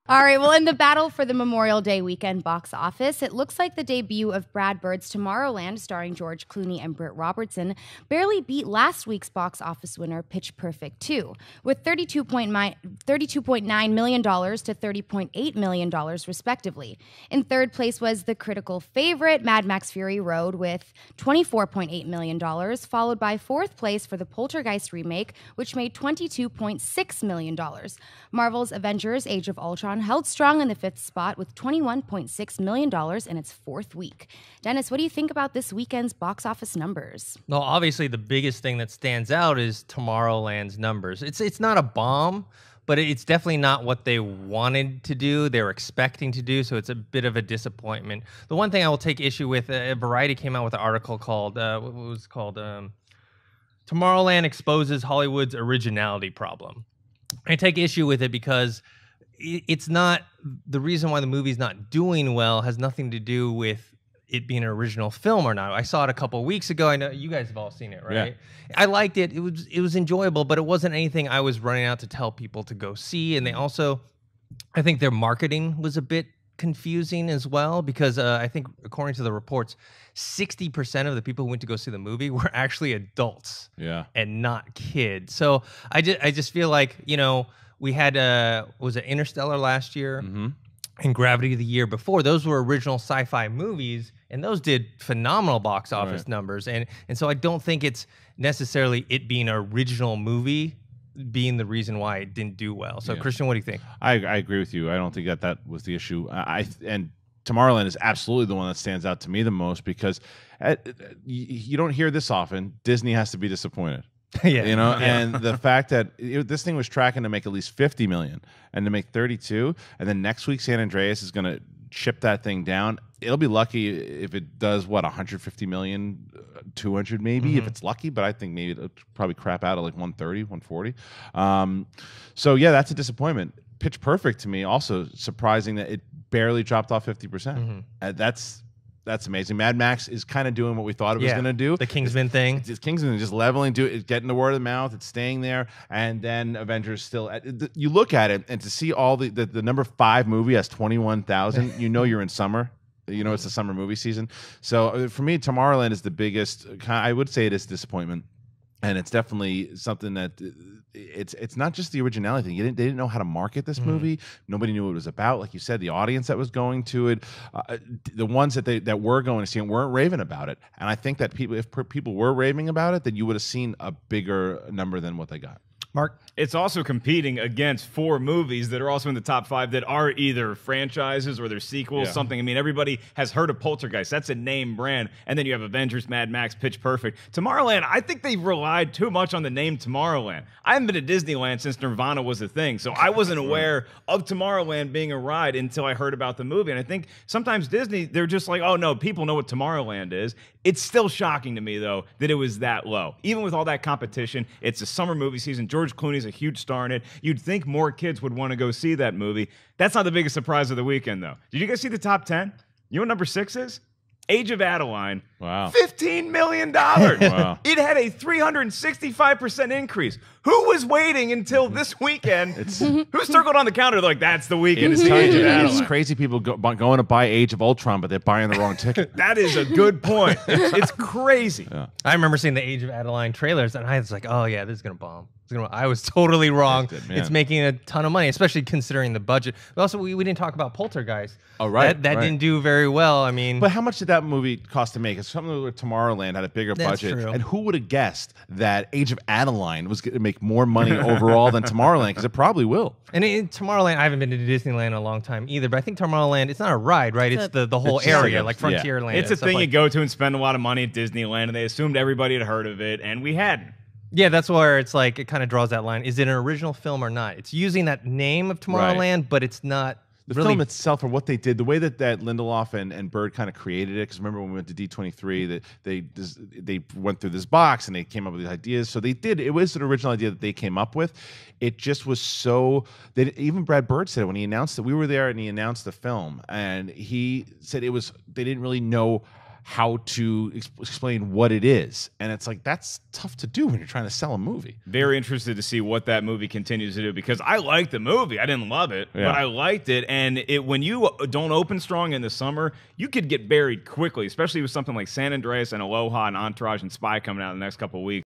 All right, well, in the battle for the Memorial Day weekend box office, it looks like the debut of Brad Bird's Tomorrowland, starring George Clooney and Brit Robertson, barely beat last week's box office winner, Pitch Perfect 2, with $32.9 million to $30.8 million, respectively. In third place was the critical favorite, Mad Max Fury Road, with $24.8 million, followed by fourth place for the Poltergeist remake, which made $22.6 million. Marvel's Avengers Age of Ultron held strong in the fifth spot with $21.6 million in its fourth week. Dennis, what do you think about this weekend's box office numbers? Well, obviously the biggest thing that stands out is Tomorrowland's numbers. It's not a bomb, but it's definitely not what they wanted to do, they were expecting to do, so it's a bit of a disappointment. The one thing I will take issue with, Variety came out with an article called, Tomorrowland Exposes Hollywood's Originality Problem. I take issue with it because it's not, the reason why the movie's not doing well has nothing to do with it being an original film or not. I saw it a couple of weeks ago. I know you guys have all seen it, right? Yeah. I liked it. It was enjoyable, but it wasn't anything I was running out to tell people to go see. And they also, I think their marketing was a bit confusing as well, because I think according to the reports, 60% of the people who went to go see the movie were actually adults, and not kids. So I just feel like, you know, we had was it Interstellar last year, and Gravity the year before. Those were original sci-fi movies, and those did phenomenal box office numbers. And so I don't think it's necessarily it being an original movie being the reason why it didn't do well. So Christian, what do you think? I agree with you. I don't think that was the issue. And Tomorrowland is absolutely the one that stands out to me the most, because you don't hear this often. Disney has to be disappointed. And the fact that this thing was tracking to make at least 50 million and to make 32, and then next week San Andreas is going to chip that thing down. It'll be lucky if it does 150 million, 200 maybe, if it's lucky, but I think maybe it'll probably crap out at like 130, 140. So yeah, that's a disappointment. Pitch Perfect to me also surprising that it barely dropped off 50%. That's amazing. Mad Max is kind of doing what we thought it was going to do. The Kingsman thing. It's Kingsman just leveling, it's getting the word of the mouth, it's staying there, and then Avengers still. You look at it, and to see all the number 5 movie has 21,000, you know you're in summer. You know it's the summer movie season. So for me, Tomorrowland is the biggest. I would say it is disappointment, and it's definitely something that. It's not just the originality thing. They didn't know how to market this movie. Nobody knew what it was about. Like you said, the audience that was going to it, the ones that were going to see it weren't raving about it. And I think that if people were raving about it, then you would have seen a bigger number than what they got. Mark? It's also competing against 4 movies that are also in the top 5 that are either franchises or they're sequels, something. I mean, everybody has heard of Poltergeist. That's a name brand. And then you have Avengers, Mad Max, Pitch Perfect. Tomorrowland, I think they've relied too much on the name Tomorrowland. I haven't been to Disneyland since Nirvana was a thing, so I wasn't aware of Tomorrowland being a ride until I heard about the movie. And I think sometimes Disney, they're just like, oh, no, people know what Tomorrowland is. It's still shocking to me, though, that it was that low. Even with all that competition, it's a summer movie season. George Clooney's a huge star in it. You'd think more kids would want to go see that movie. That's not the biggest surprise of the weekend, though. Did you guys see the top 10? You know what number 6 is? Age of Adeline. Wow. $15 million. Wow. It had a 365% increase. Who was waiting until this weekend? Who circled on the counter like, that's the weekend? It's Age of Adeline. It's crazy people going to buy Age of Ultron, but they're buying the wrong ticket. That is a good point. It's crazy. Yeah. I remember seeing the Age of Adeline trailers, and I was like, oh, yeah, this is going to bomb. I was totally wrong. It's making a ton of money, especially considering the budget. But also, we didn't talk about Poltergeist. Oh, right. That didn't do very well. I mean, but how much did that movie cost to make? It's something where Tomorrowland had a bigger budget. True. And who would have guessed that Age of Adeline was going to make more money overall than Tomorrowland? Because it probably will. And in Tomorrowland, I haven't been to Disneyland in a long time either, but I think Tomorrowland, it's not a ride, right? It's the whole area, like Frontierland. It's a thing you go to and spend a lot of money at Disneyland, and they assumed everybody had heard of it, and we hadn't. Yeah, that's where it's like, it kind of draws that line. Is it an original film or not? It's using that name of Tomorrowland, but it's not the really film itself, or what they did, the way that Lindelof and Bird kind of created it. Because remember when we went to D23, that they went through this box and they came up with these ideas. So they did. It was an original idea that they came up with. It just was so. Even Brad Bird said it when he announced it. We were there and he announced the film, and he said it was. They didn't really know how to explain what it is. And it's like, that's tough to do when you're trying to sell a movie. Very interested to see what that movie continues to do, because I liked the movie. I didn't love it, but I liked it. And when you don't open strong in the summer, you could get buried quickly, especially with something like San Andreas and Aloha and Entourage and Spy coming out in the next couple of weeks.